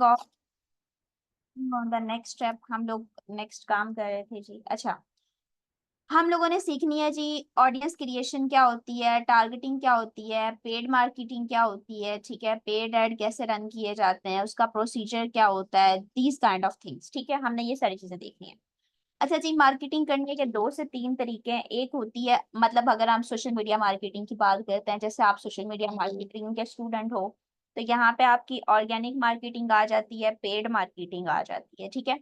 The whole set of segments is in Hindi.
ऑन द नेक्स्ट स्टेप हम लोग नेक्स्ट काम कर रहे थे जी। अच्छा, हम लोगों ने सीखनी है जी ऑडियंस क्रिएशन क्या होती है, टारगेटिंग क्या होती है, पेड मार्केटिंग क्या होती है, ठीक है, पेड ऐड कैसे रन किए जाते हैं, उसका प्रोसीजर क्या होता है, दीज काइंड ऑफ थिंग्स। ठीक है, हमने ये सारी चीजें देखनी है। अच्छा जी, मार्केटिंग करने के दो से तीन तरीके हैं। एक होती है, मतलब अगर हम सोशल मीडिया मार्केटिंग की बात करते हैं, जैसे आप सोशल मीडिया मार्केटिंग के स्टूडेंट हो, तो यहाँ पे आपकी ऑर्गेनिक मार्केटिंग आ जाती है, पेड मार्केटिंग आ जाती है। ठीक है,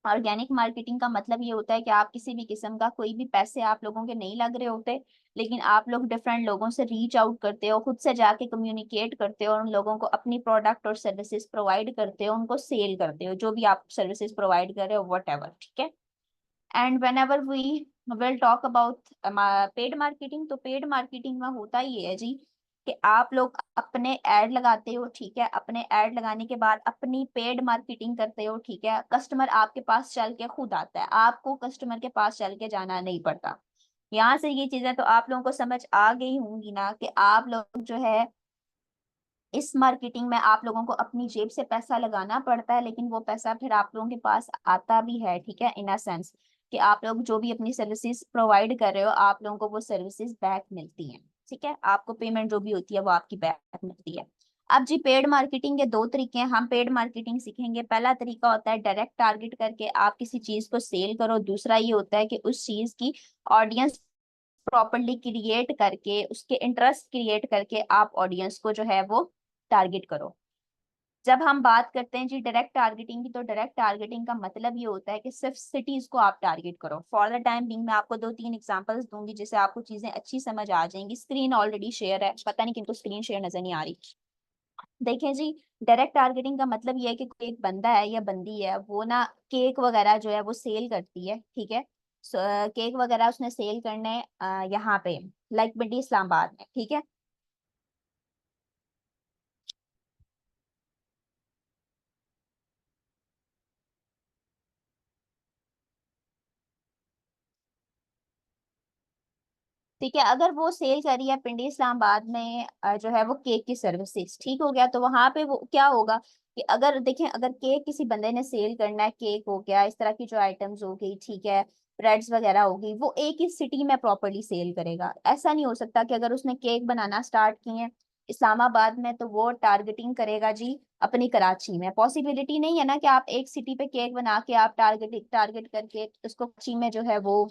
ऑर्गेनिक मार्केटिंग का मतलब ये होता है कि आप किसी भी किस्म का कोई भी पैसे आप लोगों के नहीं लग रहे होते, लेकिन आप लोग डिफरेंट लोगों से रीच आउट करते हो, खुद से जाके कम्युनिकेट करते हो, और उन लोगों को अपनी प्रोडक्ट और सर्विसेज प्रोवाइड करते हो, उनको सेल करते हो, जो भी आप सर्विसेज प्रोवाइड कर रहे हो वट एवर। ठीक है, and whenever we will talk about paid marketing, तो पेड मार्केटिंग में होता ये है जी कि आप लोग अपने ऐड लगाते हो। ठीक है, अपने ऐड लगाने के बाद अपनी पेड मार्केटिंग करते हो। ठीक है, कस्टमर आपके पास चल के खुद आता है, आपको कस्टमर के पास चल के जाना नहीं पड़ता। यहाँ से ये चीजें तो आप लोगों को समझ आ गई होंगी ना, कि आप लोग जो है इस मार्केटिंग में आप लोगों को अपनी जेब से पैसा लगाना पड़ता है, लेकिन वो पैसा फिर आप लोगों के पास आता भी है। ठीक है, इन अ सेंस कि आप लोग जो भी अपनी सर्विसेज प्रोवाइड कर रहे हो, आप लोगों को वो सर्विसेज बैक मिलती हैं। ठीक है, आपको पेमेंट जो भी होती है वो आपकी बैक मिलती है। अब जी, पेड मार्केटिंग के दो तरीके हैं, हम पेड मार्केटिंग सीखेंगे। पहला तरीका होता है डायरेक्ट टारगेट करके आप किसी चीज को सेल करो। दूसरा ये होता है कि उस चीज की ऑडियंस प्रॉपरली क्रिएट करके, उसके इंटरेस्ट क्रिएट करके आप ऑडियंस को जो है वो टारगेट करो। जब हम बात करते हैं जी डायरेक्ट टारगेटिंग की, तो डायरेक्ट टारगेटिंग का मतलब ये होता है कि सिर्फ सिटीज को आप टारगेट करो। फॉर द टाइम बिंग मैं आपको दो तीन एग्जांपल्स दूंगी जिससे आपको चीजें अच्छी समझ आ जाएंगी। स्क्रीन ऑलरेडी शेयर है, पता नहीं किनको स्क्रीन शेयर नजर नहीं आ रही। देखें जी, डायरेक्ट टारगेटिंग का मतलब ये है कि कोई एक बंदा है या बंदी है, वो ना केक वगैरह जो है वो सेल करती है। ठीक है, केक वगैरह उसने सेल करने यहाँ पे लाइक मंडी इस्लामाबाद में। ठीक है, ठीक है, अगर वो सेल करी है पिंडी इस्लामाबाद में जो है वो केक की सर्विसेज, ठीक हो गया, तो वहां पे वो क्या होगा कि अगर देखें, अगर केक किसी बंदे ने सेल करना है, केक हो गया, इस तरह की जो आइटम्स हो गई, ठीक है, ब्रेड्स वगैरह हो गई, वो एक ही सिटी में प्रॉपरली सेल करेगा। ऐसा नहीं हो सकता कि अगर उसने केक बनाना स्टार्ट किए हैं इस्लामाबाद में तो वो टारगेटिंग करेगा जी अपनी कराची में। पॉसिबिलिटी नहीं है ना कि आप एक सिटी पे केक बना के आप टारगेट टारगेट करके उसको कराची में जो है वो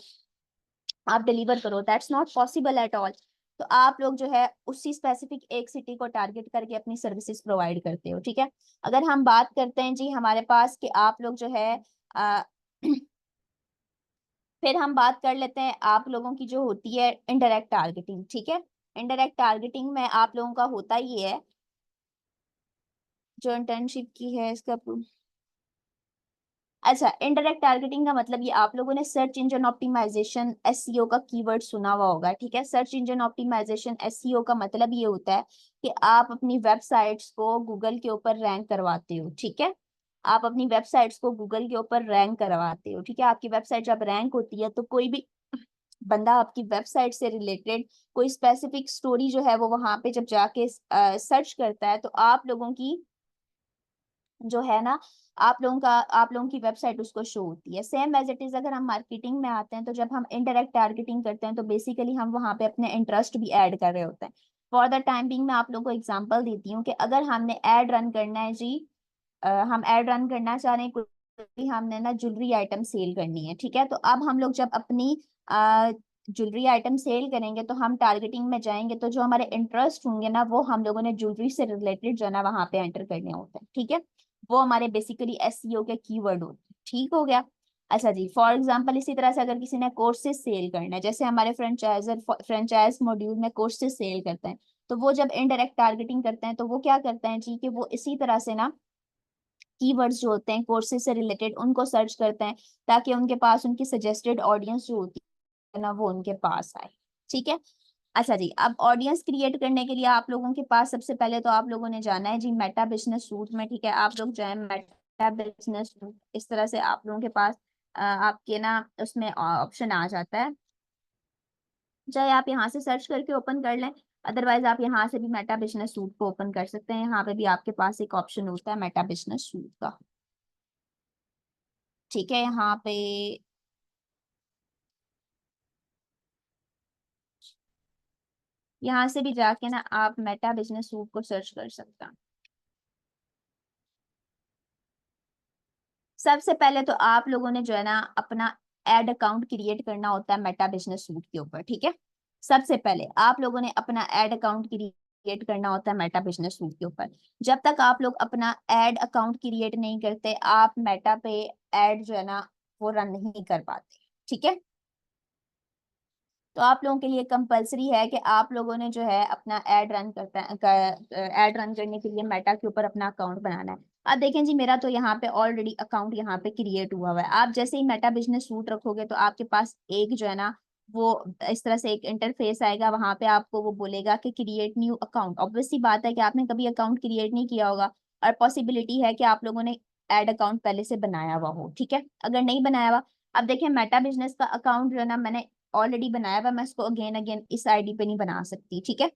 आप डिलीवर करो, that's not possible at all. तो आप लोग जो है उसी स्पेसिफिक एक सिटी को टारगेट करके अपनी सर्विसेज प्रोवाइड करते हो। ठीक है, अगर हम बात करते हैं जी हमारे पास कि आप लोग जो है आ, फिर हम बात कर लेते हैं आप लोगों की जो होती है इनडायरेक्ट टारगेटिंग। ठीक है, इनडायरेक्ट टारगेटिंग में आप लोगों का होता ये है, जो इंटर्नशिप की है इसका। अच्छा, इनडायरेक्ट टारगेटिंग का मतलब ये आप लोगों ने सर्च इंजन ऑप्टिमाइजेशन एसईओ का कीवर्ड सुना हुआ होगा। ठीक है, सर्च इंजन ऑप्टिमाइजेशन एसईओ का मतलब ये होता है कि आप अपनी वेबसाइट्स को गूगल के ऊपर रैंक करवाते हो। ठीक है, आप अपनी वेबसाइट्स को गूगल के ऊपर रैंक करवाते हो। ठीक है, आपकी वेबसाइट जब रैंक होती है तो कोई भी बंदा आपकी वेबसाइट से रिलेटेड कोई स्पेसिफिक स्टोरी जो है वो वहां पे जब जाके सर्च करता है, तो आप लोगों की जो है ना, आप लोगों की वेबसाइट उसको शो होती है। सेम एज इट इज अगर हम मार्केटिंग में आते हैं, तो जब हम इनडायरेक्ट टारगेटिंग करते हैं तो बेसिकली हम वहां पे अपने इंटरेस्ट भी ऐड कर रहे होते हैं। फॉर द टाइम बिंग मैं आप लोगों को एग्जांपल देती हूँ कि अगर हमने ऐड रन करना है जी, हम ऐड रन करना चाह रहे हैं, कोई हमने ना ज्वेलरी आइटम सेल करनी है। ठीक है, तो अब हम लोग जब अपनी ज्वेलरी आइटम सेल करेंगे तो हम टारगेटिंग में जाएंगे, तो जो हमारे इंटरेस्ट होंगे ना वो हम लोगों ने ज्वेलरी से रिलेटेड जो है ना वहाँ पे एंटर करने होते हैं। ठीक है, वो हमारे बेसिकली एसईओ के कीवर्ड होते हैं। ठीक हो गया। अच्छा जी, फॉर एग्जांपल इसी तरह से अगर किसी ने कोर्सेज सेल करना है, जैसे हमारे फ्रेंचाइजर फ्रेंचाइज मॉड्यूल में कोर्सेज सेल करते हैं, तो वो जब इनडायरेक्ट टारगेटिंग करते हैं तो वो क्या करते हैं जी कि वो इसी तरह से ना कीवर्ड्स जो होते हैं कोर्सेज से रिलेटेड उनको सर्च करते हैं, ताकि उनके पास उनकी सजेस्टेड ऑडियंस जो होती है ना वो उनके पास आए। ठीक है, अच्छा जी, अब ऑडियंस क्रिएट करने के लिए आप लोगों के पास सबसे पहले तो आप लोगों ने जाना है जी मेटा बिजनेस सूट में। ठीक है, आप लोग जाए मेटा बिजनेस सूट, इस तरह से आप लोगों के पास आपके ना उसमें ऑप्शन आ जाता है, चाहे आप यहाँ से सर्च करके ओपन कर लें। अदरवाइज आप यहाँ से भी मेटा बिजनेस सूट को ओपन कर सकते हैं। यहाँ पे भी आपके पास एक ऑप्शन होता है मेटा बिजनेस सूट का। ठीक है, यहाँ पे यहाँ से भी जाके ना आप मेटा बिजनेस सूट को सर्च कर सकते हैं। सबसे पहले तो आप लोगों ने जो है ना अपना एड अकाउंट क्रिएट करना होता है मेटा बिजनेस सूट के ऊपर। ठीक है, सबसे पहले आप लोगों ने अपना एड अकाउंट क्रिएट करना होता है मेटा बिजनेस सूट के ऊपर। जब तक आप लोग अपना एड अकाउंट क्रिएट नहीं करते, आप मेटा पे एड जो है ना वो रन नहीं कर पाते। ठीक है, तो आप लोगों के लिए कंपलसरी है कि आप लोगों ने जो है अपना एड रन करता है, एड रन करने के लिए मेटा के ऊपर अपना अकाउंट बनाना है। अब देखें जी, मेरा तो यहाँ पे ऑलरेडी अकाउंट यहाँ पे क्रिएट हुआ हुआ है। आप जैसे ही मेटा बिजनेस सूट रखोगे तो आपके पास एक जो है ना वो इस तरह से एक इंटरफेस आएगा, वहां पे आपको वो बोलेगा कि क्रिएट न्यू अकाउंट। ऑब्वियसली बात है कि आपने कभी अकाउंट क्रिएट नहीं किया होगा, और पॉसिबिलिटी है कि आप लोगों ने एड अकाउंट पहले से बनाया हुआ हो। ठीक है, अगर नहीं बनाया हुआ, अब देखिए मेटा बिजनेस का अकाउंट जो है ना मैंने ऑलरेडी बनाया हुआ, मैं इसको अगेन अगेन इस आईडी पे नहीं बना सकती। ठीक है,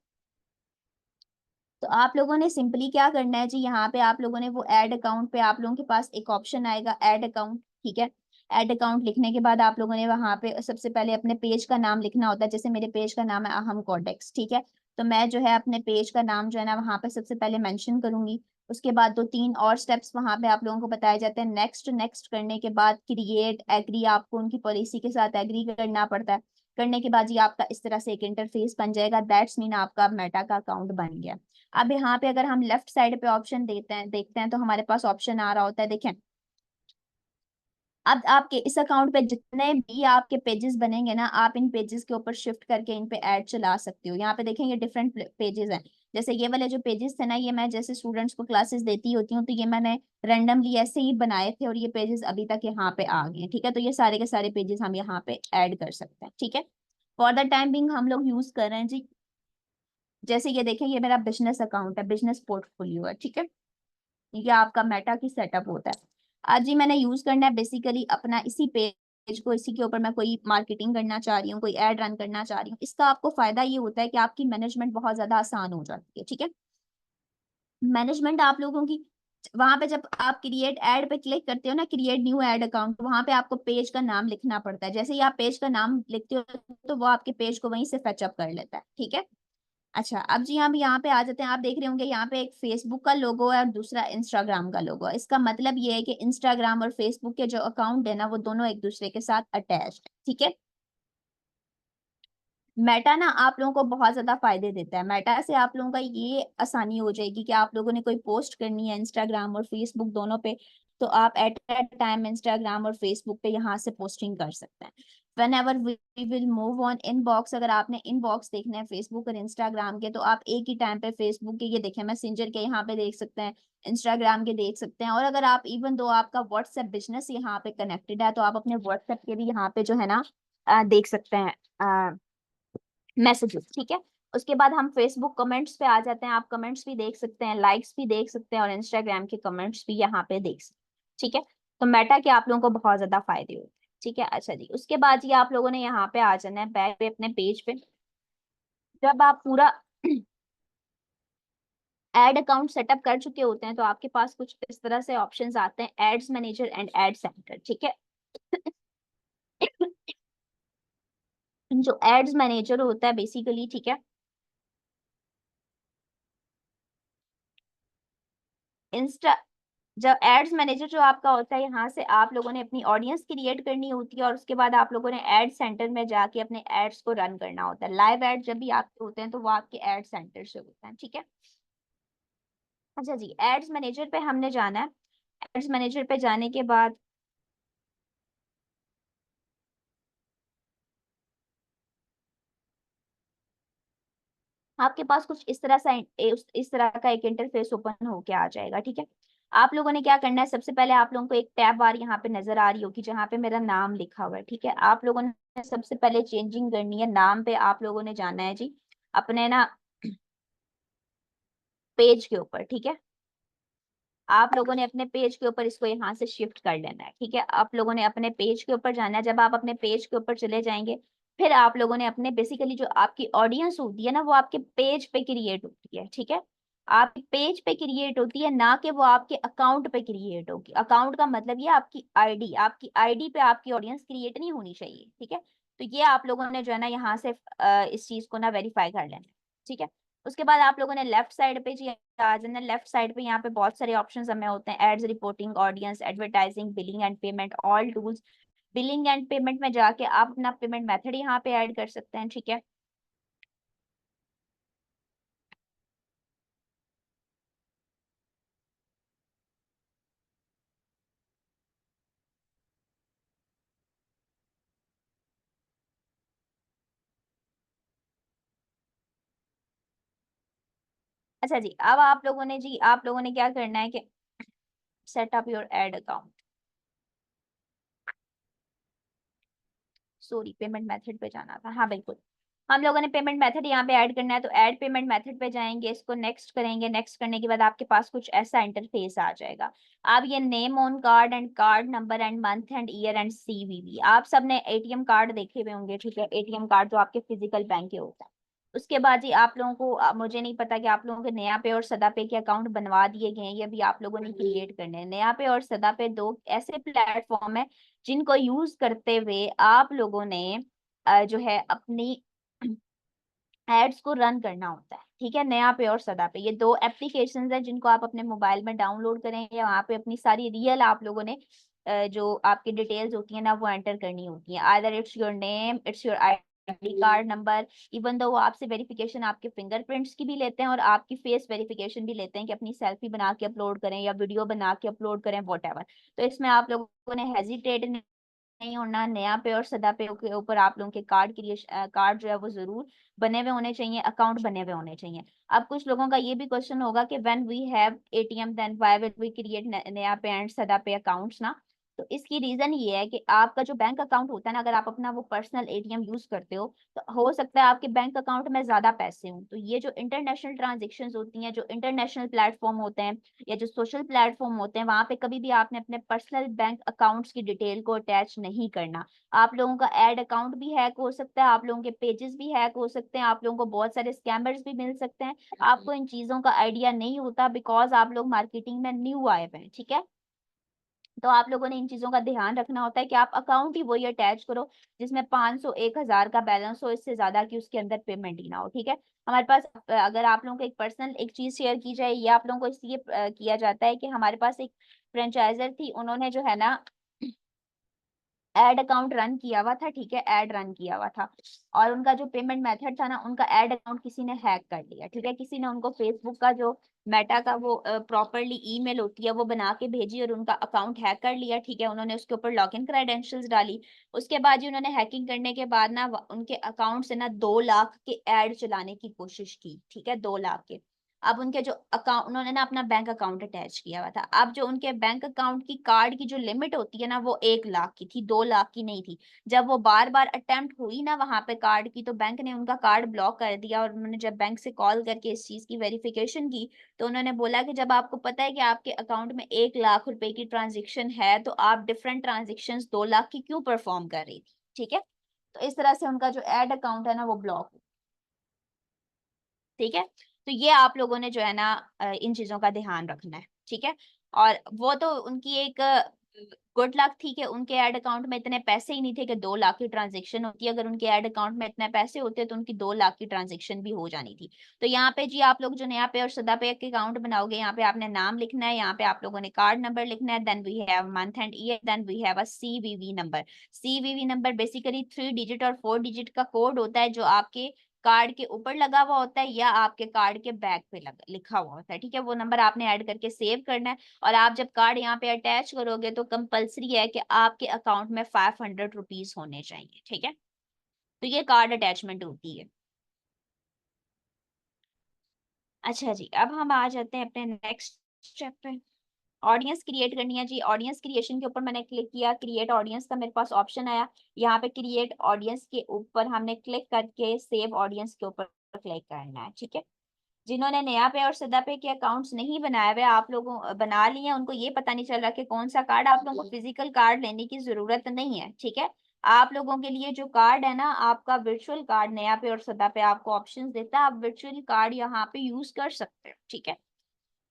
तो आप लोगों ने सिंपली क्या करना है जी, यहाँ पे आप लोगों ने वो एड अकाउंट पे आप लोगों के पास एक ऑप्शन आएगा एड अकाउंट। ठीक है, एड अकाउंट लिखने के बाद आप लोगों ने वहां पे सबसे पहले अपने पेज का नाम लिखना होता है। जैसे मेरे पेज का नाम है अहम कोडेक्स। ठीक है, तो मैं जो है अपने पेज का नाम जो है ना वहां पे सबसे पहले मेंशन करूंगी। उसके बाद दो तीन और स्टेप्स वहां पे आप लोगों को बताए जाते हैं। नेक्स्ट नेक्स्ट करने के बाद क्रिएट एग्री, आपको उनकी पॉलिसी के साथ एग्री करना पड़ता है। करने के बाद ये आपका इस तरह से एक इंटरफेस बन जाएगा। दैट्स मीन आपका मेटा का अकाउंट बन गया। अब यहाँ पे अगर हम लेफ्ट साइड पे ऑप्शन देते हैं देखते हैं तो हमारे पास ऑप्शन आ रहा होता है, देखें। अब आपके इस अकाउंट पे जितने भी आपके पेजेस बनेंगे ना, आप इन पेजेस के ऊपर शिफ्ट करके इन पे ऐड चला सकते हो। यहाँ पे देखें ये डिफरेंट पेजेस हैं। जैसे ये वाले जो पेजेस थे ना, ये मैं जैसे स्टूडेंट्स को क्लासेस देती होती हूँ तो ये मैंने रैंडमली ऐसे ही बनाए थे, और ये पेजेस अभी तक यहाँ पे आ गए। ठीक है, तो ये सारे के सारे पेजेस हम यहाँ पे ऐड कर सकते हैं। ठीक है, फॉर द टाइम बिंग हम लोग यूज कर रहे हैं जी। जैसे ये देखें, ये मेरा बिजनेस अकाउंट है, बिजनेस पोर्टफोलियो है। ठीक है, ये आपका मेटा की सेटअप होता है। आज ही मैंने यूज करना है बेसिकली अपना इसी पेज को, इसी के ऊपर मैं कोई मार्केटिंग करना चाह रही हूँ, कोई एड रन करना चाह रही हूँ। इसका आपको फायदा ये होता है कि आपकी मैनेजमेंट बहुत ज्यादा आसान हो जाती है। ठीक है, मैनेजमेंट आप लोगों की वहां पे जब आप क्रिएट एड पे क्लिक करते हो ना, क्रिएट न्यू एड अकाउंट, वहां पे आपको पेज का नाम लिखना पड़ता है। जैसे ही आप पेज का नाम लिखते हो तो वो आपके पेज को वहीं से फेचअप कर लेता है। ठीक है, अच्छा अब जी हम यहाँ पे आ जाते हैं। आप देख रहे होंगे यहाँ पे एक फेसबुक का लोगो है और दूसरा इंस्टाग्राम का लोगो है। इसका मतलब ये है कि इंस्टाग्राम और फेसबुक के जो अकाउंट है ना वो दोनों एक दूसरे के साथ अटैच्ड है। ठीक है, मेटा ना आप लोगों को बहुत ज्यादा फायदे देता है। मेटा से आप लोगों का ये आसानी हो जाएगी कि आप लोगों ने कोई पोस्ट करनी है इंस्टाग्राम और फेसबुक दोनों पे, तो आप एट ए टाइम इंस्टाग्राम और फेसबुक पे यहाँ से पोस्टिंग कर सकते हैं। Whenever we will move on inbox, अगर आपने इनबॉक्स देखना है फेसबुक और इंस्टाग्राम के, तो आप एक ही टाइम पे फेसबुक के ये देखें मैसेंजर के यहाँ पे देख सकते हैं, इंस्टाग्राम के देख सकते हैं। और अगर आप इवन दो आपका व्हाट्सएप बिजनेस यहाँ पे कनेक्टेड है, तो आप अपने व्हाट्सएप के भी यहाँ पे जो है ना देख सकते हैं मैसेजेस। ठीक है, उसके बाद हम फेसबुक कमेंट्स पे आ जाते हैं। आप कमेंट्स भी देख सकते हैं, लाइक्स भी देख सकते हैं, और इंस्टाग्राम के कमेंट्स भी यहाँ पे देख सकते हैं। ठीक है, तो मेटा के आप लोगों को बहुत ज्यादा फायदे होते हैं। ठीक है, अच्छा जी, उसके बाद ये आप लोगों ने यहाँ पे आ जाना है बैक पे अपने पेज पे। जब आप पूरा एड अकाउंट सेटअप कर चुके होते हैं तो आपके पास कुछ इस तरह से ऑप्शंस आते हैं, ads manager and ad center. ठीक है, जो एड्स मैनेजर होता है बेसिकली, ठीक है, इंस्टा जब एड्स मैनेजर जो आपका होता है, यहाँ से आप लोगों ने अपनी ऑडियंस क्रिएट करनी होती है, और उसके बाद आप लोगों ने एड सेंटर में जाके अपने एड्स को रन करना होता है। लाइव एड जब भी आपके होते हैं तो वो आपके एड सेंटर से होते हैं। ठीक है, अच्छा जी, एड्स मैनेजर पे हमने जाना है। एड्स मैनेजर पे जाने के बाद आपके पास कुछ इस तरह सा इस तरह का एक इंटरफेस ओपन होके आ जाएगा। ठीक है, आप लोगों ने क्या करना है, सबसे पहले आप लोगों को एक टैब बार यहाँ पे नजर आ रही होगी जहाँ पे मेरा नाम लिखा हुआ है। ठीक है, आप लोगों ने सबसे पहले चेंजिंग करनी है नाम पे। आप लोगों ने जाना है जी अपने ना पेज के ऊपर। ठीक है, आप लोगों ने अपने पेज के ऊपर इसको यहाँ से शिफ्ट कर लेना है। ठीक है, आप लोगों ने अपने पेज के ऊपर जाना है। जब आप अपने पेज के ऊपर चले जाएंगे फिर आप लोगों ने अपने बेसिकली जो आपकी ऑडियंस होती है ना वो आपके पेज पे क्रिएट होती है, ठीक है। आपके पेज पे क्रिएट होती है, ना कि वो आपके अकाउंट पे क्रिएट होगी। अकाउंट का मतलब ये आपकी आईडी पे आपकी ऑडियंस क्रिएट नहीं होनी चाहिए, ठीक है। तो ये आप लोगों ने जो है ना यहाँ से इस चीज को ना वेरीफाई कर लेना है, ठीक है। उसके बाद आप लोगों ने लेफ्ट साइड पे जी आ जाना। लेफ्ट साइड पे यहाँ पे बहुत सारे ऑप्शंस हमें होते हैं, ads, reporting, audience, advertising, billing and payment, all tools. Billing and payment में जाके आप अपना पेमेंट मेथड यहाँ पे ऐड कर सकते हैं, ठीक है। अच्छा जी, अब आप लोगों ने क्या करना है कि set up your ad account. Sorry, payment method पे जाना था, हाँ बिल्कुल। हम लोगों ने पेमेंट मेथड यहाँ पे ऐड करना है, तो ऐड पेमेंट मेथड पे जाएंगे, इसको नेक्स्ट करेंगे। नेक्स्ट करने के बाद आपके पास कुछ ऐसा इंटरफेस आ जाएगा। अब ये name on card and card number and month and year and CVV, आप सबने एटीएम कार्ड देखे हुए होंगे, ठीक है। एटीएम कार्ड जो आपके फिजिकल बैंक के होता है। उसके बाद जी आप लोगों को मुझे नहीं पता कि आप लोगों के नया पे और सदा पे के अकाउंट बनवा दिए गए हैं, ये भी आप लोगों ने क्रिएट करने हैं। नया पे और सदा पे दो ऐसे प्लेटफॉर्म है जिनको यूज करते हुए आप लोगों ने जो है अपनी एड्स को रन करना होता है, ठीक है। नया पे और सदा पे ये दो एप्लीकेशंस हैं जिनको आप अपने मोबाइल में डाउनलोड करें, या वहाँ पे अपनी सारी रियल आप लोगों ने जो आपकी डिटेल्स होती है ना वो एंटर करनी होती है। Either it's your name, it's your ID card number, even though वो आपसे वेरिफिकेशन आपके फिंगरप्रिंट्स की भी लेते हैं और आपकी फेस वेरिफिकेशन भी लेते हैं कि अपनी सेल्फी बना के अपलोड करें या वीडियो बना के अपलोड करें, वॉट। तो इसमें आप लोगों ने हेजिटेट नहीं होना। नया पे और सदा पे के ऊपर आप लोगों के कार्ड जो है वो जरूर बने हुए होने चाहिए, अकाउंट बने हुए होने चाहिए। अब कुछ लोगों का ये भी क्वेश्चन होगा कि when we have ATM then why will we create नया पे एंड सदा पे अकाउंट्स ना। तो इसकी रीजन ये है कि आपका जो बैंक अकाउंट होता है ना, अगर आप अपना वो पर्सनल एटीएम यूज करते हो तो हो सकता है आपके बैंक अकाउंट में ज्यादा पैसे हों। तो ये जो इंटरनेशनल ट्रांजेक्शन होती हैं, जो इंटरनेशनल प्लेटफॉर्म होते हैं या जो सोशल प्लेटफॉर्म होते हैं, वहां पे कभी भी आपने अपने पर्सनल बैंक अकाउंट्स की डिटेल को अटैच नहीं करना। आप लोगों का एड अकाउंट भी हैक हो सकता है, आप लोगों के पेजेस भी हैक हो सकते हैं, आप लोगों को बहुत सारे स्कैमर्स भी मिल सकते हैं। आपको इन चीजों का आइडिया नहीं होता बिकॉज आप लोग मार्केटिंग में न्यू आए हुए हैं, ठीक है। तो आप लोगों ने इन चीजों का ध्यान रखना होता है कि आप अकाउंट ही वही अटैच करो जिसमें 500 1000 का बैलेंस हो, इससे ज्यादा कि उसके अंदर पेमेंट ही ना हो, ठीक है। हमारे पास अगर आप लोगों को एक पर्सनल एक चीज शेयर की जाए, ये आप लोगों को इसलिए किया जाता है कि हमारे पास एक फ्रेंचाइजर थी, उन्होंने जो है ना एड अकाउंट रन किया हुआ था, ठीक है। एड रन किया हुआ था और उनका जो पेमेंट मेथड था ना, उनका एड अकाउंट किसी ने हैक कर लिया, ठीक है। किसी ने उनको फेसबुक का जो मेटा का वो प्रॉपरली ईमेल होती है वो बना के भेजी और उनका अकाउंट हैक कर लिया, ठीक है। उन्होंने उसके ऊपर लॉगिन क्रेडेंशियल्स डाली। उसके बाद जी उन्होंने हैकिंग करने के बाद ना उनके अकाउंट से ना 2 लाख के एड चलाने की कोशिश की, ठीक है। 2 लाख के। अब उनके जो अकाउंट उन्होंने ना अपना बैंक अकाउंट अटैच किया हुआ था। अब जो उनके बैंक अकाउंट की कार्ड की जो लिमिट होती है ना वो 1 लाख की थी, 2 लाख की नहीं थी। जब वो बार बार अटेम्प्ट हुई ना वहां पे कार्ड की, तो बैंक ने उनका कार्ड ब्लॉक कर दिया। और उन्होंने जब बैंक से कॉल करके इस चीज की वेरिफिकेशन की तो उन्होंने बोला कि जब आपको पता है कि आपके अकाउंट में 1 लाख रुपए की ट्रांजेक्शन है तो आप डिफरेंट ट्रांजेक्शन 2 लाख की क्यों परफॉर्म कर रही थी, ठीक है। तो इस तरह से उनका जो एड अकाउंट है ना वो ब्लॉक, ठीक है। तो ये आप लोगों ने जो है ना इन चीजों का ध्यान रखना है, ठीक है। और वो तो उनकी एक गुड लक थी कि उनके ऐड अकाउंट में इतने पैसे ही नहीं थे कि 2 लाख की ट्रांजेक्शन होती। अगर उनके ऐड अकाउंट में इतने पैसे होते तो उनकी 2 लाख की ट्रांजेक्शन भी हो जानी थी। तो यहाँ पे जी आप लोग जो नया पे और सदा पे के अकाउंट बनाओगे, यहाँ पे आपने नाम लिखना है, यहाँ पे आप लोगों ने कार्ड नंबर लिखना है, then we have month and year, then we have a CVV number. CVV number basically 3 digit और 4 डिजिट का कोड होता है जो आपके कार्ड के ऊपर लगा हुआ होता है या आपके कार्ड के बैक पे लिखा हुआ होता है, ठीक है। वो नंबर आपने ऐड करके सेव करना है। और आप जब कार्ड यहाँ पे अटैच करोगे तो कंपलसरी है कि आपके अकाउंट में 500 रुपीज होने चाहिए, ठीक है। तो ये कार्ड अटैचमेंट होती है। अच्छा जी, अब हम आ जाते हैं अपने नेक्स्ट स्टेप पे। ऑडियंस क्रिएट करनी है जी। ऑडियंस क्रिएशन के ऊपर मैंने क्लिक किया, क्रिएट ऑडियंस का मेरे पास ऑप्शन आया। यहाँ पे क्रिएट ऑडियंस के ऊपर हमने क्लिक करके सेव ऑडियंस के ऊपर क्लिक करना है, ठीक है। जिन्होंने नया पे और सदा पे के अकाउंट्स नहीं बनाए हुए, आप लोगों बना लिए, उनको ये पता नहीं चल रहा कि कौन सा कार्ड, आप लोगों को फिजिकल कार्ड लेने की जरूरत नहीं है, ठीक है। आप लोगों के लिए जो कार्ड है ना, आपका वर्चुअल कार्ड नया पे और सदा पे आपको ऑप्शंस देता है, आप वर्चुअल कार्ड यहाँ पे यूज कर सकते हो, ठीक है।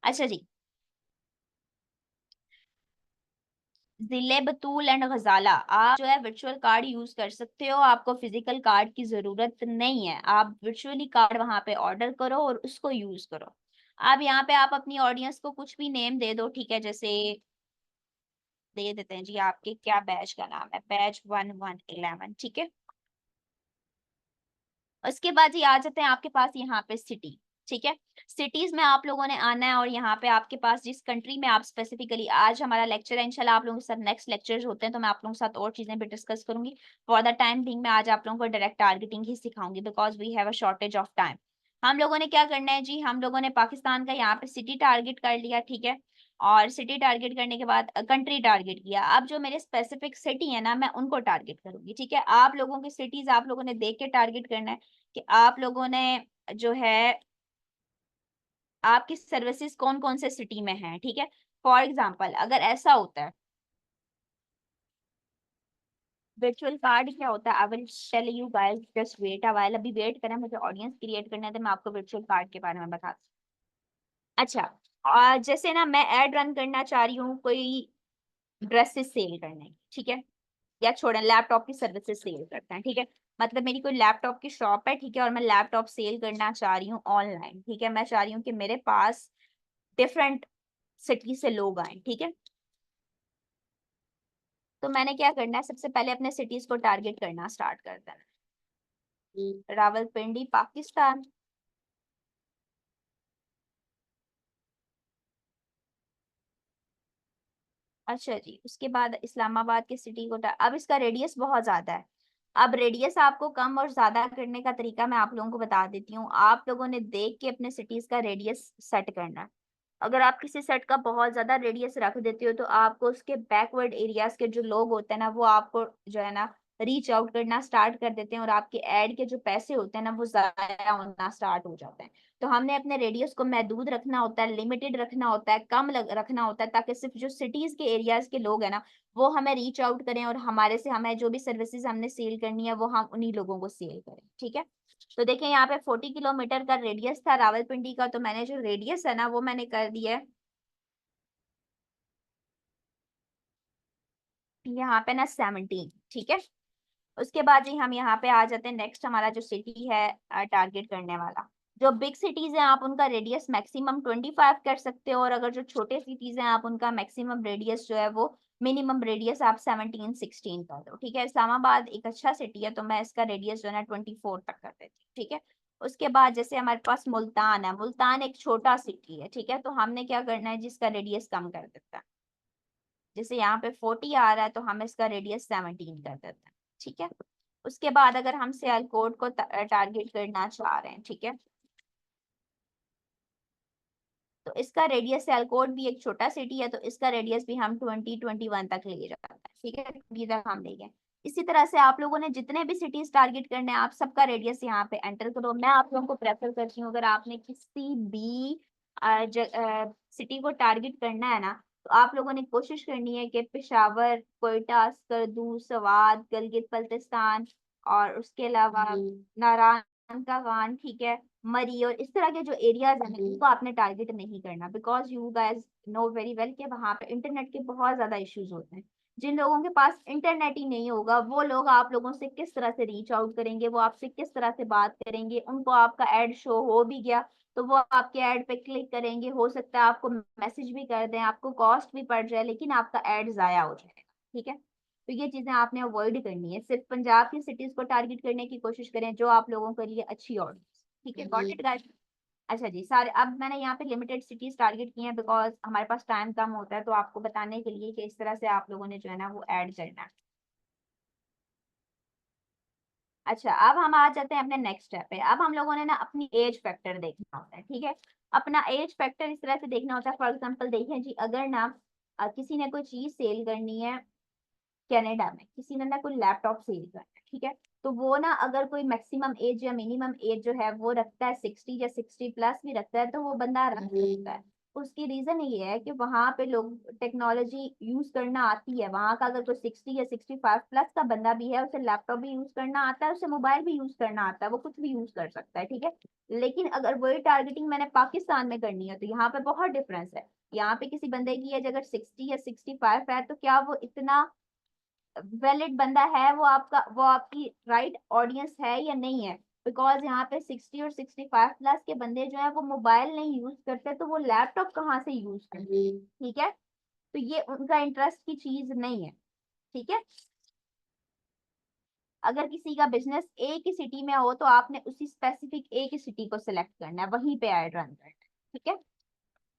अच्छा जी, जिले बतूल एंड गजाला, आप जो है वर्चुअल कार्ड यूज कर सकते हो, आपको फिजिकल कार्ड की जरूरत नहीं है, आप वर्चुअली कार्ड वहां पे ऑर्डर करो और उसको यूज करो। अब यहाँ पे आप अपनी ऑडियंस को कुछ भी नेम दे दो, ठीक है, जैसे दे देते हैं जी, आपके क्या बैच का नाम है, बैच 1111, ठीक है। उसके बाद ये आ जाते हैं आपके पास यहाँ पे सिटी, ठीक है। सिटीज में आप लोगों ने आना है और यहाँ पे आपके पास जिस कंट्री में आप स्पेसिफिकली, आज हमारा लेक्चर है, इंशाल्लाह आप लोगों के साथ नेक्स्ट लेक्चर्स होते हैं तो मैं आप लोगों के साथ और चीजें भी डिस्कस करूंगी। फॉर द टाइम बिंग मैं आज आप लोगों को डायरेक्ट टारगेटिंग ही सिखाऊंगी, because we have a shortage of time. हम लोगों ने क्या करना है जी, हम लोगों ने पाकिस्तान का यहाँ पे सिटी टारगेट कर लिया, ठीक है। और सिटी टारगेट करने के बाद कंट्री टारगेट किया। अब जो मेरे स्पेसिफिक सिटी है ना, मैं उनको टारगेट करूंगी, ठीक है। आप लोगों की सिटीज आप लोगों ने देख के टारगेट करना है कि आप लोगों ने जो है आपकी सर्विसेज कौन कौन से सिटी में है, ठीक है। फॉर एग्जाम्पल अगर ऐसा होता है, वर्चुअल कार्ड क्या होता है, I will tell you guys, just wait a while, अभी वेट करें, मुझे ऑडियंस क्रिएट करना है तो मैं आपको वर्चुअल कार्ड के बारे में बताती हूँ। अच्छा, जैसे ना मैं एड रन करना चाह रही हूँ कोई ड्रेसेस सेल करने की, ठीक है, या छोड़ें लैपटॉप की सर्विसेज सेल करते हैं, ठीक है। मतलब मेरी कोई लैपटॉप की शॉप है, ठीक है, और मैं लैपटॉप सेल करना चाह रही हूँ ऑनलाइन, ठीक है। मैं चाह रही हूँ कि मेरे पास डिफरेंट सिटी से लोग आए, ठीक है। तो मैंने क्या करना है, सबसे पहले अपने सिटीज को टारगेट करना स्टार्ट कर देना। रावलपिंडी पाकिस्तान, अच्छा जी, उसके बाद इस्लामाबाद के सिटी को अब इसका रेडियस बहुत ज्यादा है। अब रेडियस आपको कम और ज्यादा करने का तरीका मैं आप लोगों को बता देती हूँ। आप लोगों ने देख के अपने सिटीज का रेडियस सेट करना है। अगर आप किसी सेट का बहुत ज्यादा रेडियस रख देते हो तो आपको उसके बैकवर्ड एरियाज के जो लोग होते हैं ना, वो आपको जो है ना रीच आउट करना स्टार्ट कर देते हैं और आपके एड के जो पैसे होते हैं ना वो जाया होना स्टार्ट हो जाते हैं। तो हमने अपने रेडियस को महदूद रखना होता है, लिमिटेड रखना होता है, कम रखना होता है, ताकि सिर्फ जो सिटीज के एरियाज के लोग हैं ना वो हमें रीच आउट करें और हमारे से हमें जो भी सर्विसेज हमने सेल करनी है वो हम उन्हीं लोगों को सेल करें, ठीक है। तो देखें यहाँ पे 40 किलोमीटर का रेडियस था रावलपिंडी का, तो मैंने जो रेडियस है ना वो मैंने कर दिया है यहाँ पे ना 17, ठीक है। उसके बाद ही हम यहाँ पे आ जाते हैं, नेक्स्ट हमारा जो सिटी है टारगेट करने वाला, जो बिग सिटीज हैं आप उनका रेडियस मैक्सिमम 25 कर सकते हो, और अगर जो छोटे सिटीज हैं आप उनका मैक्सिमम रेडियस जो है वो मिनिमम रेडियस आप 17 16 कर दो, ठीक है। इस्लामाबाद एक अच्छा सिटी है तो मैं इसका रेडियस जो है ना 24 तक कर देती हूँ, ठीक है। उसके बाद जैसे हमारे पास मुल्तान है, मुल्तान एक छोटा सिटी है, ठीक है, तो हमने क्या करना है जिसका रेडियस कम कर देता है, जैसे यहाँ पे 40 आ रहा है तो हम इसका रेडियस 17 कर देते हैं, ठीक है। उसके बाद अगर हम सियालकोट को टारगेट करना चाह रहे हैं, ठीक है, तो इसका रेडियस, सियालकोट भी एक छोटा सिटी है तो इसका रेडियस भी हम 20 21 तक ले जाते हैं, ठीक है, 20 तक हम ले गए। इसी तरह से आप लोगों ने जितने भी सिटीज टारगेट करने हैं आप सबका रेडियस यहाँ पे एंटर करो। मैं आप लोगों को प्रेफर करती हूँ, अगर आपने किसी भी सिटी को टारगेट करना है ना, तो आप लोगों ने कोशिश करनी है कि पेशावर, कोयटा, स्कर्दू, सवात, गिलगित बल्तिस्तान और उसके अलावा नारायण का गान, ठीक है, मरी और इस तरह के जो एरियाज हैं इनको आपने टारगेट नहीं करना, because you guys know very well कि वहां पे इंटरनेट के बहुत ज्यादा इश्यूज होते हैं। जिन लोगों के पास इंटरनेट ही नहीं होगा वो लोग आप लोगों से किस तरह से रीच आउट करेंगे, वो आपसे किस तरह से बात करेंगे, उनको आपका एड शो हो भी गया तो वो आपके ऐड पे क्लिक करेंगे, हो सकता है आपको मैसेज भी कर दें, आपको कॉस्ट भी पड़ जाए, लेकिन आपका ऐड जाया हो जाएगा, ठीक है। तो ये चीजें आपने अवॉइड करनी है, सिर्फ पंजाब की सिटीज को टारगेट करने की कोशिश करें जो आप लोगों के लिए अच्छी ऑडियंस, ठीक है, गॉट इट गाइस। अच्छा जी, सारे अब मैंने यहाँ पे लिमिटेड सिटीज टारगेट किए हैं बिकॉज हमारे पास टाइम कम होता है, तो आपको बताने के लिए कि इस तरह से आप लोगों ने जो है ना वो ऐड करना है। अच्छा, अब हम आ जाते हैं अपने नेक्स्ट स्टेप पे। अब हम लोगों ने ना अपनी एज फैक्टर देखना होता है, ठीक है। अपना एज फैक्टर इस तरह से देखना होता है, फॉर एग्जांपल देखें जी, अगर ना किसी ने कोई चीज सेल करनी है कनाडा में, किसी ने ना कोई लैपटॉप सेल करना है, ठीक है, तो वो ना अगर कोई मैक्सिमम एज या मिनिमम एज जो है वो रखता है 60 या 60 प्लस भी रखता है तो वो बंदा रख सकता है। उसकी रीजन ये है कि वहां पे लोग टेक्नोलॉजी यूज करना आती है। वहां का अगर कोई 60 या 65 प्लस का बंदा भी है, उसे लैपटॉप भी यूज करना आता है, उसे मोबाइल भी यूज करना आता है, वो कुछ भी यूज कर सकता है, ठीक है। लेकिन अगर वही टारगेटिंग मैंने पाकिस्तान में करनी है तो यहाँ पे बहुत डिफरेंस है। यहाँ पे किसी बंदे की एज अगर 60 या 65 है तो क्या वो इतना वैलिड बंदा है, वो आपकी राइट ऑडियंस है या नहीं है। बिकॉज यहाँ पे 60 और 65 प्लस के बंदे जो है वो मोबाइल नहीं यूज करते, तो वो लैपटॉप कहाँ से यूज करते, ठीक है। तो ये उनका इंटरेस्ट की चीज नहीं है, ठीक है। अगर किसी का बिजनेस एक ही सिटी में हो तो आपने उसी स्पेसिफिक एक ही सिटी को सिलेक्ट करना है, वहीं पे एड रन करना है, ठीक है।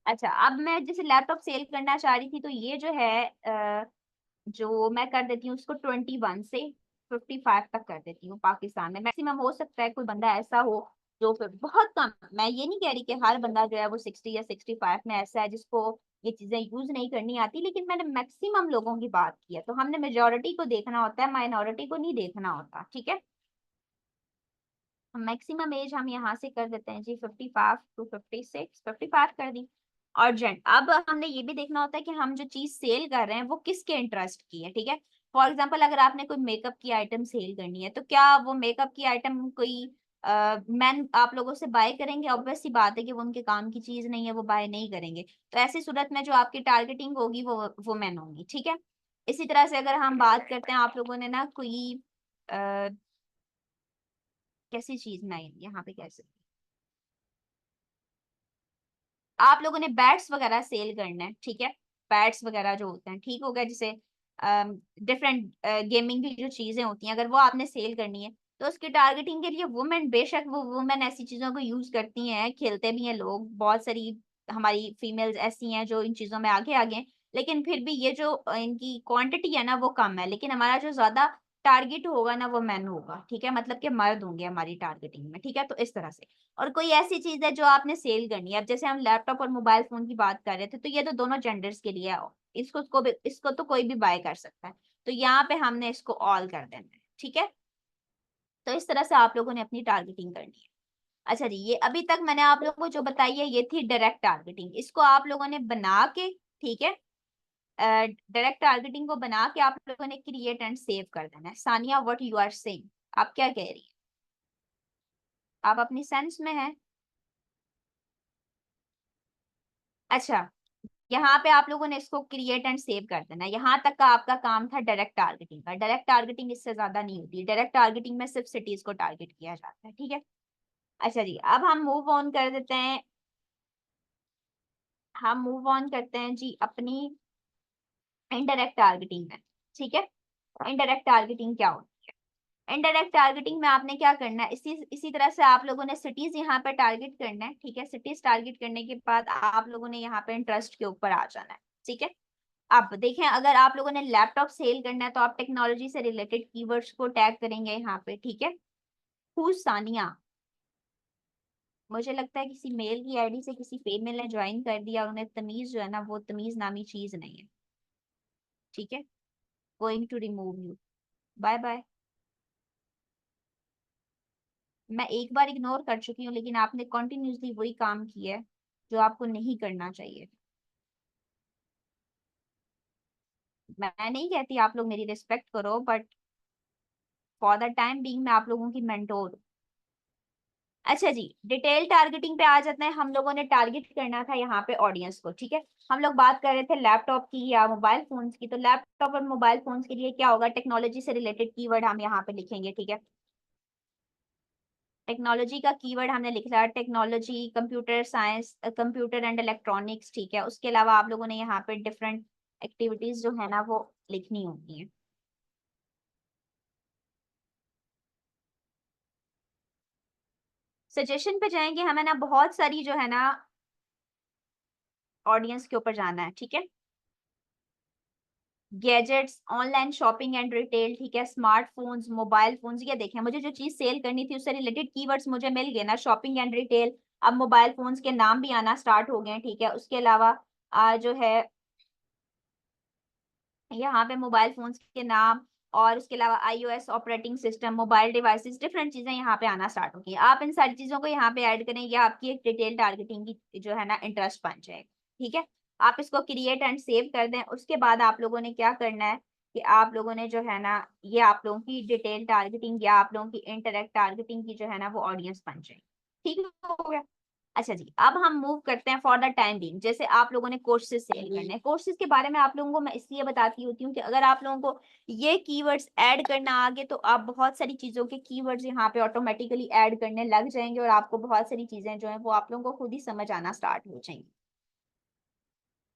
अच्छा, अब मैं जैसे लैपटॉप सेल करना चाह रही थी, तो ये जो है जो मैं कर देती हूँ उसको 21 से 55 तक कर देती हूँ। पाकिस्तान में मैक्सिमम हो सकता है कोई बंदा ऐसा हो जो फिर बहुत कम, मैं ये नहीं कह रही कि हर बंदा जो है वो 60 या 65 में ऐसा है जिसको ये चीजें यूज नहीं करनी आती, लेकिन मैंने मैक्सिमम लोगों की बात की है। तो हमने मेजोरिटी को देखना होता है, माइनॉरिटी को नहीं देखना होता, ठीक है। मैक्सिमम एज हम यहाँ से कर देते हैं जी 55 टू 56, 55 कर दी। और जेंट, अब हमने ये भी देखना होता है कि हम जो चीज सेल कर रहे हैं वो किसके इंटरेस्ट की है, ठीक है। फॉर एग्जाम्पल, अगर आपने कोई मेकअप की आइटम सेल करनी है तो क्या वो मेकअप की आइटम कोई मैन आप लोगों से बाय करेंगे? ऑब्वियस सी बात है कि वो उनके काम की चीज नहीं है, वो बाय नहीं करेंगे। तो ऐसी सूरत में जो आपकी टारगेटिंग होगी वो मैन होंगी, ठीक है। इसी तरह से अगर हम बात करते हैं, आप लोगों ने ना कोई कैसी चीज मैं यहाँ पे कैसे, आप लोगों ने बैट्स वगैरह सेल करना है, ठीक है। बैट्स वगैरह जो होते हैं, ठीक हो गया, जैसे डिफरेंट गेमिंग की जो चीजें होती हैं, अगर वो आपने सेल करनी है तो उसकी टारगेटिंग के लिए वुमेन, बेशक वो वुमेन ऐसी चीजों को यूज करती हैं, खेलते भी हैं लोग, बहुत सारी हमारी फीमेल्स ऐसी हैं जो इन चीजों में आगे आगे हैं। लेकिन फिर भी ये जो इनकी क्वांटिटी है ना वो कम है, लेकिन हमारा जो ज्यादा टारगेट होगा ना वो मैन होगा, ठीक है। मतलब कि मर्द होंगे हमारी टारगेटिंग में, ठीक है। तो इस तरह से, और कोई ऐसी चीज है जो आपने सेल करनी है, अब जैसे हम लैपटॉप और मोबाइल फोन की बात कर रहे थे, तो ये तो दोनों जेंडर्स के लिए है, इसको तो कोई भी बाय कर सकता है। तो यहाँ पे हमने इसको ऑल कर देना है, ठीक है। तो इस तरह से आप लोगों ने अपनी टारगेटिंग करनी है। अच्छा जी, ये अभी तक मैंने आप लोगों को जो बताई है ये थी डायरेक्ट टारगेटिंग। इसको आप लोगों ने बना के, ठीक है, डायरेक्ट टारगेटिंग को बना के आप लोगों ने क्रिएट एंड सेव कर देना है। Saniya, what you are saying, आप क्या कह रही हैं? आप अपनी सेंस में हैं? अच्छा, यहाँ पे आप लोगों ने इसको क्रिएट एंड सेव कर देना है। यहाँ तक का आपका काम था डायरेक्ट टारगेटिंग का। डायरेक्ट टारगेटिंग इससे ज्यादा नहीं होती, डायरेक्ट टारगेटिंग में सिर्फ सिटीज को टारगेट किया जाता है, ठीक है। अच्छा जी, अब हम मूव ऑन कर देते हैं, हम मूव ऑन करते हैं जी अपनी इनडायरेक्ट टारगेटिंग में, ठीक है। इनडायरेक्ट टारगेटिंग क्या होती है? इनडायरेक्ट टारगेटिंग में आपने क्या करना है, इसी इसी तरह से आप लोगों ने सिटीज यहाँ पे टारगेट करना है, ठीक है। सिटीज टारगेट करने के बाद आप लोगों ने यहाँ पे इंटरेस्ट के ऊपर आ जाना है, ठीक है। अब देखें, अगर आप लोगों ने लैपटॉप सेल करना है तो आप टेक्नोलॉजी से रिलेटेड कीवर्ड्स को टैग करेंगे यहाँ पे, ठीक है। हु सानिया, मुझे लगता है किसी मेल की आईडी से किसी फीमेल ने ज्वाइन कर दिया और उन्हें तमीज जो है ना वो तमीज नामी चीज नहीं है, ठीक है। Going to remove you, bye bye. मैं एक बार इग्नोर कर चुकी हूँ, लेकिन आपने कंटिन्यूसली वही काम किया है जो आपको नहीं करना चाहिए। मैं नहीं कहती आप लोग मेरी रिस्पेक्ट करो, but for the time being मैं आप लोगों की मेंटोर। अच्छा जी, डिटेल टारगेटिंग पे आ जाते हैं। हम लोगों ने टारगेट करना था यहाँ पे ऑडियंस को, ठीक है। हम लोग बात कर रहे थे लैपटॉप की या मोबाइल फोन्स की, तो लैपटॉप और मोबाइल फोन्स के लिए क्या होगा, टेक्नोलॉजी से रिलेटेड कीवर्ड हम यहाँ पे लिखेंगे, ठीक है। टेक्नोलॉजी का कीवर्ड हमने लिखा, technology, computer science, computer and electronics, ठीक है। उसके अलावा आप लोगों ने यहाँ पे डिफरेंट एक्टिविटीज जो है ना वो लिखनी होती है। सजेशन पे जाएंगे, हमें ना बहुत सारी जो है ना ऑडियंस के ऊपर जाना है, ठीक है। Gadgets, online shopping and retail, ठीक है। स्मार्टफोन्स, मोबाइल फोन्स, ये देखें मुझे जो चीज सेल करनी थी उससे रिलेटेड कीवर्ड्स मुझे मिल गए ना, शॉपिंग एंड रिटेल। अब मोबाइल फोन्स के नाम भी आना स्टार्ट हो गए हैं, ठीक है। उसके अलावा जो है यहाँ पे मोबाइल फोन्स के नाम, और उसके अलावा iOS operating system, mobile devices, different चीजें यहाँ पे आना स्टार्ट हो गई। आप इन सारी चीजों को यहाँ पे ऐड करें, ये आपकी एक डिटेल टारगेटिंग की जो है ना इंटरेस्ट बन जाएगा, ठीक है, आप इसको क्रिएट एंड सेव कर दें। उसके बाद आप लोगों ने क्या करना है कि आप लोगों ने जो है ना, ये आप लोगों की डिटेल टारगेटिंग या आप लोगों की इंटरनेट टारगेटिंग की जो है ना वो ऑडियंस बन जाएगी। ठीक हो गया। अच्छा जी, अब हम मूव करते हैं फॉर द टाइम बीइंग। जैसे आप लोगों ने कोर्सेज सेल करने हैं, कोर्सेज के बारे में आप लोगों को मैं इसलिए बताती होती हूँ कि अगर आप लोगों को ये कीवर्ड्स ऐड करना आगे, तो आप बहुत सारी चीजों के कीवर्ड्स यहाँ पे ऑटोमेटिकली ऐड करने लग जाएंगे और आपको बहुत सारी चीजें जो है वो आप लोगों को खुद ही समझ आना स्टार्ट हो जाएंगी।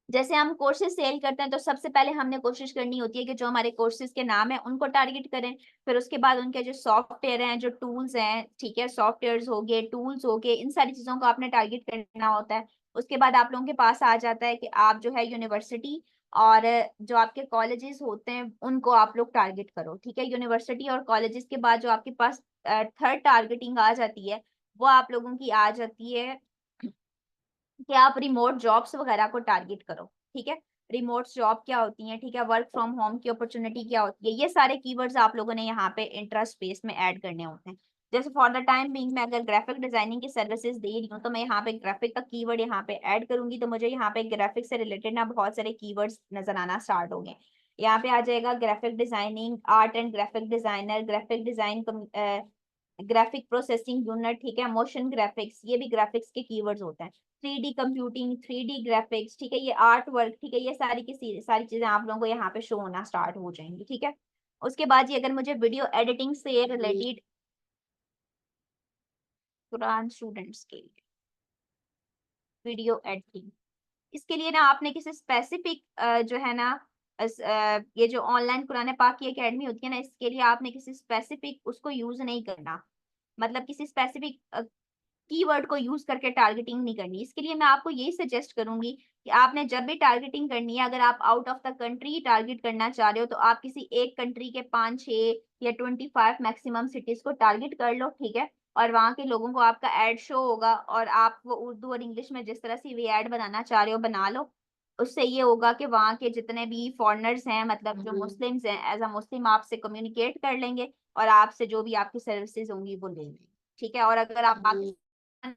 जैसे हम कोर्सेज सेल करते हैं तो सबसे पहले हमने कोशिश करनी होती है कि जो हमारे कोर्सेज के नाम है उनको टारगेट करें। फिर उसके बाद उनके जो सॉफ्टवेयर हैं, जो टूल्स हैं, ठीक है, सॉफ्टवेयर हो गए, टूल्स हो गए, इन सारी चीजों को आपने टारगेट करना होता है। उसके बाद आप लोगों के पास आ जाता है कि आप जो है यूनिवर्सिटी और जो आपके कॉलेजेस होते हैं उनको आप लोग टारगेट करो। ठीक है, यूनिवर्सिटी और कॉलेजेस के बाद जो आपके पास थर्ड टारगेटिंग आ जाती है, वो आप लोगों की आ जाती है कि आप रिमोट जॉब्स वगैरह को टारगेट करो। ठीक है, रिमोट जॉब क्या होती है, ठीक है, वर्क फ्रॉम होम की अपॉर्चुनिटी क्या होती है, ये सारे कीवर्ड्स आप लोगों ने यहाँ पे इंटरेस्ट स्पेस में ऐड करने होते हैं। जैसे फॉर द टाइम बीइंग मैं अगर ग्राफिक डिजाइनिंग की सर्विसेज दे रही हूँ तो मैं यहाँ पे ग्राफिक का कीवर्ड यहाँ पे ऐड करूंगी, तो मुझे यहाँ पे ग्राफिक से रिलेटेड ना बहुत सारे कीवर्ड्स नजर आना स्टार्ट हो गए। यहाँ पे आ जाएगा graphic designing, art and graphic designer, graphic design, graphic processing unit, ठीक है, मोशन ग्राफिक्स, ये भी ग्राफिक्स के कीवर्ड्स होते हैं। 3D कंप्यूटिंग, 3D ग्राफिक्स, ठीक है, ये आर्ट वर्क, ठीक है, ये सारी की सारी चीजें आप लोगों को यहाँ पे शो होना स्टार्ट हो जाएंगी। ठीक है, उसके बाद ये अगर मुझे वीडियो एडिटिंग से रिलेटेड कुरान स्टूडेंट्स के लिए वीडियो एडिटिंग, इसके लिए ना आपने किसी स्पेसिफिक जो है ना ये जो ऑनलाइन कुरान पाक की एकेडमी होती है ना, इसके लिए आपने किसी स्पेसिफिक उसको यूज नहीं करना। मतलब किसी स्पेसिफिक कीवर्ड को यूज करके टारगेटिंग नहीं करनी। इसके लिए मैं आपको यही सजेस्ट करूंगी कि आपने जब भी टारगेटिंग करनी है, अगर आप out of the country target करना चाह रहे हो तो आप किसी एक कंट्री के 5-6 या 25 मैक्सिमम सिटीज को टारगेट कर लो। ठीक है, और वहां के लोगों को आपका एड शो होगा और आप वो उर्दू और इंग्लिश में जिस तरह से भी एड बनाना चाह रहे हो बना लो। उससे ये होगा कि वहाँ के जितने भी फॉरेनर्स हैं, मतलब जो मुस्लिम्स हैं, एज अ मुस्लिम आपसे कम्युनिकेट कर लेंगे और आपसे जो भी आपकी सर्विसेज होंगी वो लेंगे। ठीक है, और अगर आप पाकिस्तान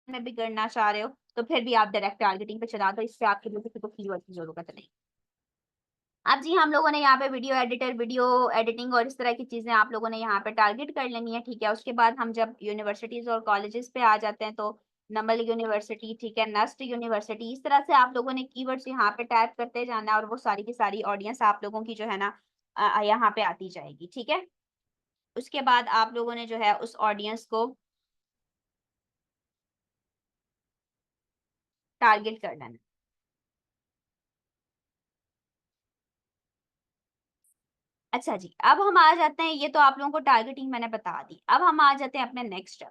में भी करना चाह रहे हो तो फिर भी आप डायरेक्ट टारगेटिंग पे चला दो, इससे आपके लिए किसी को कीवर्ड की जरूरत नहीं। अब जी हम लोगों ने यहाँ पे वीडियो एडिटर, वीडियो एडिटिंग और इस तरह की चीजें आप लोगों ने यहाँ पे टारगेट कर लेनी है। ठीक है, उसके बाद हम जब यूनिवर्सिटीज और कॉलेजेस पे आ जाते हैं तो नमल यूनिवर्सिटी, ठीक है, नस्ट यूनिवर्सिटी, इस तरह से आप लोगों ने कीवर्ड्स यहाँ पे टाइप करते जाना है और वो सारी की सारी ऑडियंस आप लोगों की जो है ना यहाँ पे आती जाएगी। ठीक है, उसके बाद आप लोगों ने जो है उस ऑडियंस को टारगेट कर लेना। अच्छा जी, अब हम आ जाते हैं, ये तो आप लोगों को टारगेटिंग मैंने बता दी, अब हम आ जाते हैं अपने नेक्स्ट स्टेप।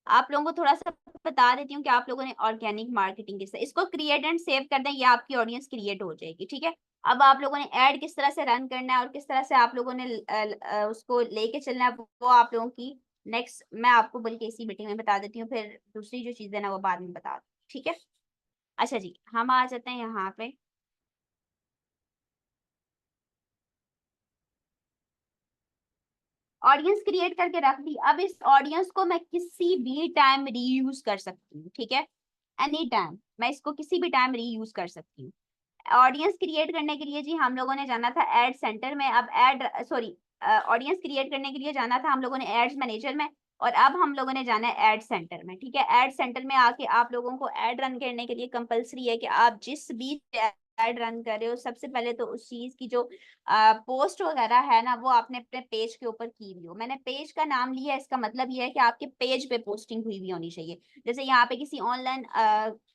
आप लोगों को थोड़ा सा बता देती हूँ कि आप लोगों ने ऑर्गेनिक मार्केटिंग किस, इसको क्रिएट एंड सेव कर दें, ये आपकी ऑडियंस क्रिएट हो जाएगी। ठीक है, अब आप लोगों ने ऐड किस तरह से रन करना है और किस तरह से आप लोगों ने उसको लेके चलना है वो आप लोगों की नेक्स्ट, मैं आपको बल्कि इसी मीटिंग में बता देती हूँ, फिर दूसरी जो चीजें ना वो बाद में बता दूँ। ठीक है, अच्छा जी, हम आ जाते हैं यहाँ पे। ऑडियंस क्रिएट करके रख दी, अब इस ऑडियंस को मैं किसी भी टाइम रीयूज कर सकती हूँ। ठीक है, एनी टाइम मैं इसको किसी भी टाइम रीयूज कर सकती हूँ। ऑडियंस क्रिएट करने के लिए जी हम लोगों ने जाना था एड सेंटर में, अब एड सॉरी ऑडियंस क्रिएट करने के लिए जाना था हम लोगों ने एड्स मैनेजर में, और अब हम लोगों ने जाना है एड सेंटर में। ठीक है, एड सेंटर में आके आप लोगों को एड रन करने के लिए कंपलसरी है कि आप जिस भी एड रन कर रहे हो सबसे पहले तो उस चीज की जो पोस्ट वगैरह है ना वो आपने अपने पेज के ऊपर की हुई हो। मैंने पेज का नाम लिया, इसका मतलब ये है कि आपके पेज पे पोस्टिंग हुई हुई होनी चाहिए। जैसे यहाँ पे किसी ऑनलाइन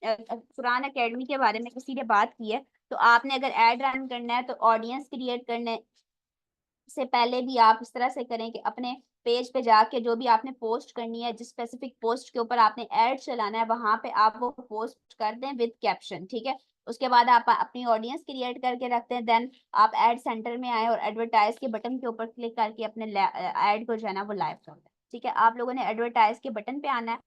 कुरान एकेडमी के बारे में किसी ने बात की है, तो आपने अगर एड रन करना है तो ऑडियंस क्रिएट करने से पहले भी आप इस तरह से करें कि अपने पेज पे जाके जो भी आपने पोस्ट करनी है, जिस स्पेसिफिक पोस्ट के ऊपर आपने ऐड चलाना है वहां पे आप वो पोस्ट कर दें विद कैप्शन। ठीक है, उसके बाद आप अपनी ऑडियंस क्रिएट करके रखते हैं, देन आप एड सेंटर में आए और एडवर्टाइज के बटन के ऊपर क्लिक करके अपने एड को जो है ना वो लाइव कर दें। ठीक है, आप लोगों ने एडवर्टाइज के बटन पे आना है।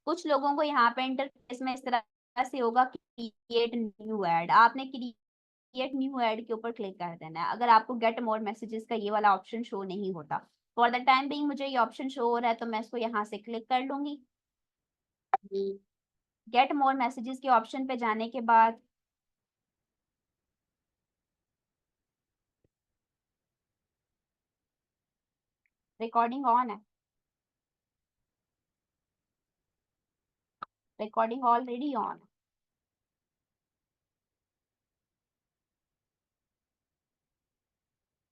कुछ लोगों को यहाँ पे इंटरफेस में इस तरह से होगा क्रिएट न्यू एड, आपने क्रिएट न्यू एड के ऊपर क्लिक कर देना है। अगर आपको गेट मोर मैसेजेस का ये वाला ऑप्शन शो नहीं होता, फॉर द टाइम बिंग मुझे ये ऑप्शन शो हो रहा है तो मैं इसको यहाँ से क्लिक कर लूंगी। गेट मोर मैसेजेस के ऑप्शन पे जाने के बाद रिकॉर्डिंग ऑन है, recording already on.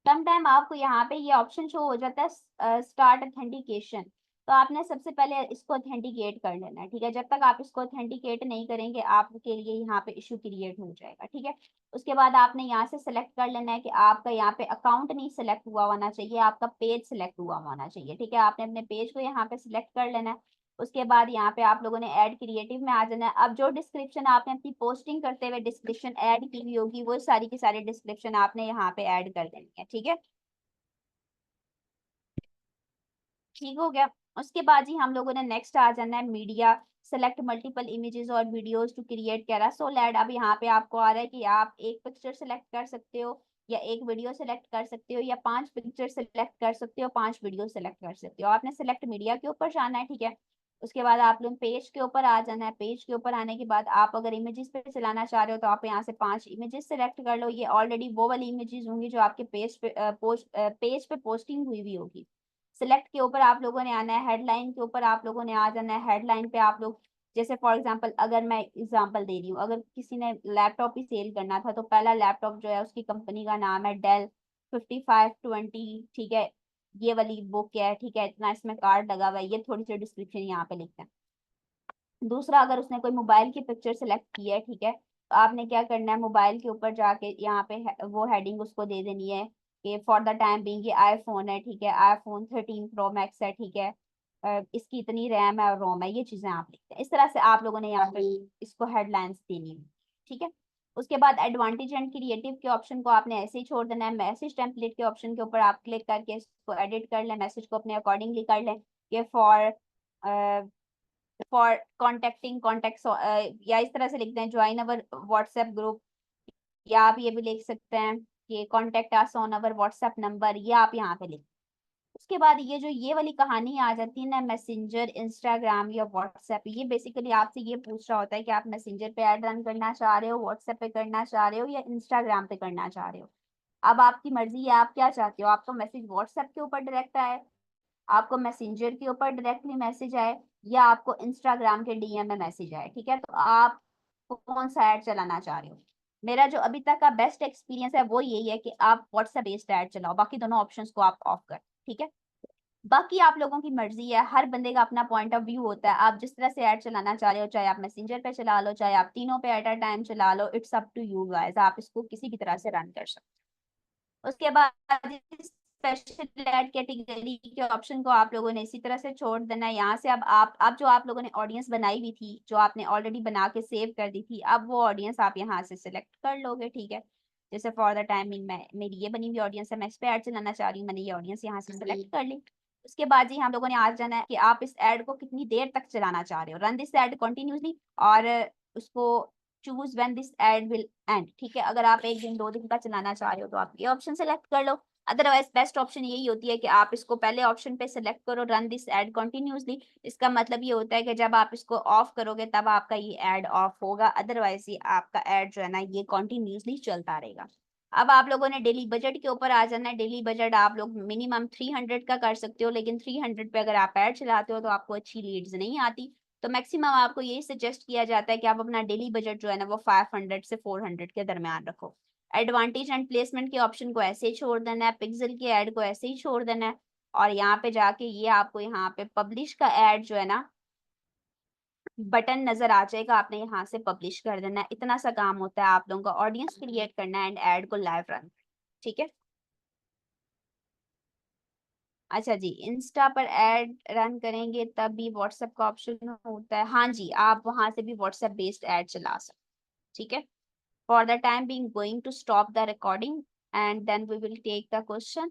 Some time आपको यहाँ पे ये ऑप्शन शो हो जाता है स्टार्ट ऑथेंटिकेशन, तो आपने सबसे पहले इसको ऑथेंटिकेट कर लेना है, ठीक है। जब तक आप इसको ऑथेंटिकेट नहीं करेंगे आपके लिए यहाँ पे इशू क्रिएट हो जाएगा, ठीक है। उसके बाद आपने यहाँ से सेलेक्ट कर लेना है कि आपका यहाँ पे अकाउंट नहीं सिलेक्ट हुआ होना चाहिए, आपका पेज सिलेक्ट हुआ होना चाहिए, ठीक है। आपने अपने पेज को यहाँ पे सिलेक्ट कर लेना है। उसके बाद यहाँ पे आप लोगों ने ऐड क्रिएटिव में आ जाना है। अब जो डिस्क्रिप्शन आपने अपनी पोस्टिंग करते हुए डिस्क्रिप्शन ऐड की हुई होगी वो सारी की सारी डिस्क्रिप्शन आपने यहाँ पे ऐड कर देनी है, ठीक है। ठीक हो गया। उसके बाद ही हम लोगों ने नेक्स्ट आ जाना है मीडिया, सेलेक्ट मल्टीपल इमेजेस और वीडियोस टू क्रिएट कैरासोलैड। अब यहाँ पे आपको आ रहा है कि आप एक पिक्चर सेलेक्ट कर सकते हो या एक वीडियो सेलेक्ट कर सकते हो या 5 पिक्चर सेलेक्ट कर सकते हो, 5 वीडियो सेलेक्ट कर सकते हो। आपने सेलेक्ट मीडिया के ऊपर जाना है, ठीक है। उसके बाद आप लोग पेज के ऊपर आ जाना है। पेज के ऊपर आने के बाद आप अगर इमेजेस पे चलाना चाह रहे हो तो आप यहाँ से 5 इमेजेस सेलेक्ट कर लो। ये ऑलरेडी वो वाली इमेजेस होंगी जो आपके पेज पे पोस्टिंग हुई हुई होगी। सिलेक्ट के ऊपर आप लोगों ने आना है, हेडलाइन के ऊपर आप लोगों ने आ जाना है। हेडलाइन पे आप लोग जैसे फॉर एग्जांपल, अगर मैं एग्जांपल दे रही हूँ, अगर किसी ने लैपटॉप ही सेल करना था तो पहला लैपटॉप जो है उसकी कंपनी का नाम है डेल 5520, ठीक है। ये वाली बुक है, ठीक है, इतना इसमें कार्ड लगा हुआ है, ये थोड़ी सी डिस्क्रिप्शन यहाँ पे लिखते हैं। दूसरा, अगर उसने कोई मोबाइल की पिक्चर सेलेक्ट की है, ठीक है, तो आपने क्या करना है, मोबाइल के ऊपर जाके यहाँ पे वो हेडिंग उसको दे देनी है कि फॉर द टाइम बीइंग ये आईफोन है, ठीक है, आईफोन 13 प्रो मैक्स है, ठीक है, इसकी इतनी रैम है और रोम है, ये चीजें आप लिखते हैं। इस तरह से आप लोगों ने यहाँ पे इसको हेडलाइंस देनी है, ठीक है। उसके बाद एडवांटेज एंड क्रिएटिव के ऑप्शन को आपने ऐसे ही छोड़ देना है। मैसेज टेम्पलेट के ऑप्शन के ऊपर आप क्लिक करके इसको एडिट कर लें, मैसेज को अपने अकॉर्डिंगली कर लें कि फॉर कॉन्टेक्टिंग कॉन्टेक्ट, या इस तरह से लिखते हैं ज्वाइन अवर व्हाट्सएप ग्रुप, या आप ये भी लिख सकते हैं कि contact us on our WhatsApp number, ये आप यहाँ पे लिख। उसके बाद ये जो ये वाली कहानी आ जाती है ना, मैसेंजर, इंस्टाग्राम या व्हाट्सएप, ये बेसिकली आपसे ये पूछ रहा होता है कि आप मैसेंजर पे ऐड रन करना चाह रहे हो, व्हाट्सएप पे करना चाह रहे हो या इंस्टाग्राम पे करना चाह रहे हो। अब आपकी मर्जी है, आप क्या चाहते हो, आपको मैसेज व्हाट्सएप के ऊपर डायरेक्ट आए, आपको मैसेंजर के ऊपर डायरेक्टली मैसेज आए, या आपको इंस्टाग्राम के डीएम में मैसेज आए, ठीक है। तो आप कौन सा ऐड चलाना चाह रहे हो। मेरा जो अभी तक का बेस्ट एक्सपीरियंस है वो यही है कि आप व्हाट्सएप बेस्ड ऐड चलाओ, बाकी दोनों ऑप्शंस को आप ऑफ कर, ठीक है। बाकी आप लोगों की मर्जी है, हर बंदे का अपना पॉइंट ऑफ व्यू होता है। आप जिस तरह से ऐड चलाना चाह रहे हो, चाहे आप मैसेंजर पे चला लो, चाहे आप तीनों पे एट अ टाइम चला लो, it's up to you guys, आप इसको किसी भी तरह से रन कर सकते हो। उसके बाद स्पेशल ऐड कैटेगरी के ऑप्शन को आप लोगों ने इसी तरह से छोड़ देना है। यहाँ से अब जो आप लोगों ने ऑडियंस बनाई हुई थी, जो आपने ऑलरेडी बना के सेव कर दी थी, अब वो ऑडियंस आप यहाँ से सिलेक्ट कर लोगे, ठीक है। जैसे फॉर द टाइमिंग मैं, मेरी ये बनी हुई ऑडियंस है, मैं इस पे ऐड चलाना चाह रही हूँ, मैंने ये ऑडियंस यहाँ से सिलेक्ट कर ली। उसके बाद ही हम लोगों ने आ जाना है कि आप इस ऐड को कितनी देर तक चलाना चाह रहे हो, रन दिस ऐड कंटिन्यूसली, और उसको choose when this add will and, ठीक है। अगर आप 1 दिन 2 दिन का चलाना चाह रहे हो तो आप ये ऑप्शन सेलेक्ट कर लो। अदरवाइज बेस्ट ऑप्शन यही होती है कि आप इसको पहले ऑप्शन पे सेलेक्ट करो, रन दिस ऐड कंटिन्यूसली। इसका मतलब ये होता है कि जब आप इसको ऑफ करोगे तब आपका ये ऐड ऑफ होगा, अदरवाइज ये आपका ऐड जो है ना ये कंटिन्यूसली चलता रहेगा। अब आप लोगों ने डेली बजट के ऊपर आ जाना है। डेली बजट आप लोग मिनिमम 300 का कर सकते हो, लेकिन 300 पे अगर आप ऐड चलाते हो तो आपको अच्छी लीड्स नहीं आती, तो मैक्सिमम आपको यही सजेस्ट किया जाता है कि आप अपना डेली बजट जो है ना वो 500 से 400 के दरमियान रखो। एडवांटेज एंड प्लेसमेंट के ऑप्शन को ऐसे ही छोड़ देना है, पिक्सल के ऐड को ऐसे ही छोड़ देना है, और यहाँ पे जाके ये आपको यहाँ पे पब्लिश का ऐड जो है ना बटन नजर आ जाएगा, आपने यहाँ से पब्लिश कर देना है। इतना सा काम होता है आप लोगों का, ऑडियंस क्रिएट करना है एंड ऐड को लाइव रन, ठीक है। अच्छा जी, इंस्टा पर ऐड रन करेंगे तब भी व्हाट्सएप का ऑप्शन होता है, हाँ जी, आप वहां से भी व्हाट्सएप बेस्ड ऐड चला सकते, ठीक है। For the time being, going to stop the recording and then we will take the question.